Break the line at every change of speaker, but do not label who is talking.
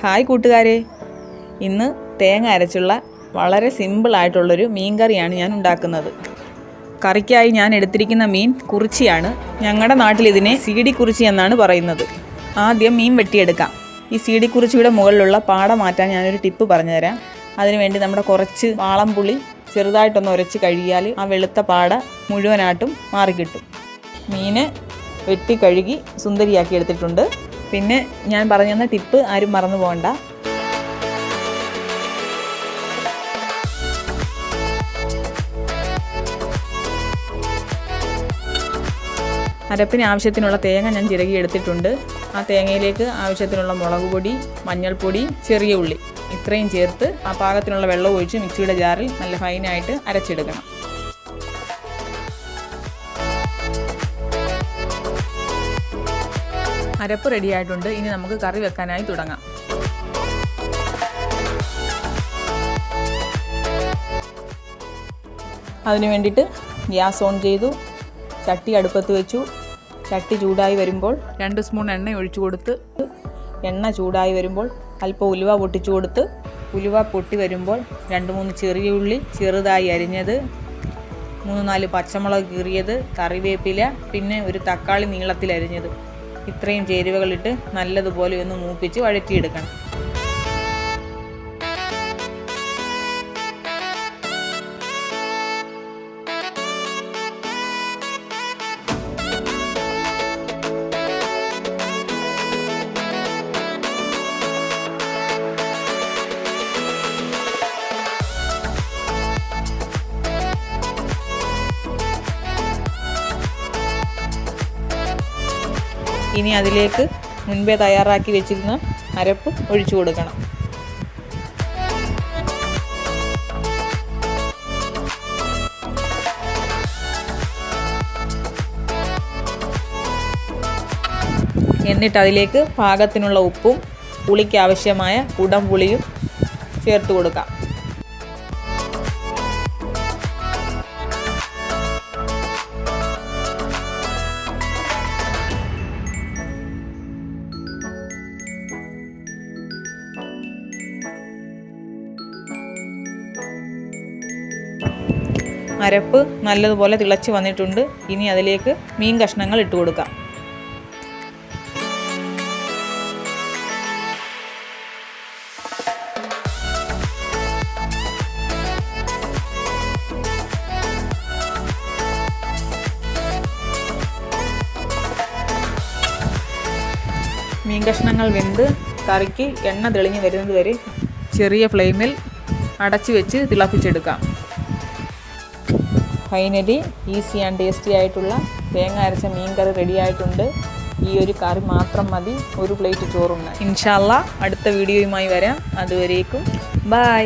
Hi കൂട്ടുകാരെ, ഇന്ന് തേങ്ങ അരച്ചുള്ള വളരെ സിമ്പിളായിട്ടുള്ളൊരു മീൻ കറിയാണ് ഞാൻ ഉണ്ടാക്കുന്നത്. കറിക്കായി ഞാൻ എടുത്തിരിക്കുന്ന മീൻ കുറിച്ചിയാണ്. ഞങ്ങളുടെ നാട്ടിൽ ഇതിനെ സീഡി കുറിച്ചി എന്നാണ് പറയുന്നത്. ആദ്യം മീൻ വെട്ടിയെടുക്കാം. ഈ സീഡി കുറിച്ചിയുടെ മുകളിലുള്ള പാട മാറ്റാൻ ഞാനൊരു ടിപ്പ് പറഞ്ഞു തരാം. അതിനുവേണ്ടി നമ്മുടെ കുറച്ച് വാളംപുളി ചെറുതായിട്ടൊന്ന് ഉരച്ച് കഴുകിയാൽ ആ വെളുത്ത പാട മുഴുവനായിട്ടും മാറിക്കിട്ടും. മീന് വെട്ടി കഴുകി സുന്ദരിയാക്കി എടുത്തിട്ടുണ്ട്. പിന്നെ ഞാൻ പറഞ്ഞു തന്ന ടിപ്പ് ആരും മറന്നു പോകണ്ട. അരപ്പിന് ആവശ്യത്തിനുള്ള തേങ്ങ ഞാൻ ചിരകി എടുത്തിട്ടുണ്ട്. ആ തേങ്ങയിലേക്ക് ആവശ്യത്തിനുള്ള മുളക് പൊടി, മഞ്ഞൾപ്പൊടി, ചെറിയ ഉള്ളി ഇത്രയും ചേർത്ത് ആ പാകത്തിനുള്ള വെള്ളം ഒഴിച്ച് മിക്സിയുടെ ജാറിൽ നല്ല ഫൈനായിട്ട് അരച്ചെടുക്കണം. അരപ്പ് റെഡിയായിട്ടുണ്ട്. ഇനി നമുക്ക് കറി വെക്കാനായി തുടങ്ങാം. അതിനു വേണ്ടിയിട്ട് ഗ്യാസ് ഓൺ ചെയ്തു, ചട്ടി അടുപ്പത്ത് വെച്ചു. ചട്ടി ചൂടായി വരുമ്പോൾ 2 സ്പൂൺ എണ്ണ ഒഴിച്ചു കൊടുത്ത്, എണ്ണ ചൂടായി വരുമ്പോൾ അല്പം ഉലുവ പൊട്ടിച്ചു കൊടുത്ത്, ഉലുവ പൊട്ടി വരുമ്പോൾ 2-3 ചെറിയ ഉള്ളി ചെറുതായി അരിഞ്ഞത്, 3-4 പച്ചമുളക് കീറിയത്, കറിവേപ്പില, പിന്നെ ഒരു തക്കാളി നീളത്തിൽ അരിഞ്ഞത്, ഇത്രയും ചേരുവകളിട്ട് നല്ലതുപോലെ ഒന്ന് മൂപ്പിച്ച് വഴറ്റിയെടുക്കണം. ഇനി അതിലേക്ക് മുൻപേ തയ്യാറാക്കി വെച്ചിരുന്ന അരപ്പ് ഒഴിച്ചു കൊടുക്കണം. എന്നിട്ട് അതിലേക്ക് പാകത്തിനുള്ള ഉപ്പും പുളിക്ക് ആവശ്യമായ കുടംപുളിയും ചേർത്ത് കൊടുക്കാം. അരപ്പ് നല്ലതുപോലെ തിളച്ച് വന്നിട്ടുണ്ട്. ഇനി അതിലേക്ക് മീൻ കഷ്ണങ്ങൾ ഇട്ട് കൊടുക്കാം. മീൻ കഷ്ണങ്ങൾ വെന്ത് കറിക്ക് എണ്ണ തെളിഞ്ഞ് വരുന്നത് വരെ ചെറിയ ഫ്ലെയിമിൽ അടച്ചു വെച്ച് തിളപ്പിച്ചെടുക്കാം. ഫൈനലി ഈസി ആൻഡ് ടേസ്റ്റി ആയിട്ടുള്ള തേങ്ങ അരച്ച മീൻ കറി റെഡി ആയിട്ടുണ്ട്. ഈ ഒരു കറി മാത്രം മതി ഒരു പ്ലേറ്റ് ചോറുണ്ട്. ഇൻഷാ അല്ലാഹ് അടുത്ത വീഡിയോയുമായി വരാം. അതുവരേക്കും ബൈ.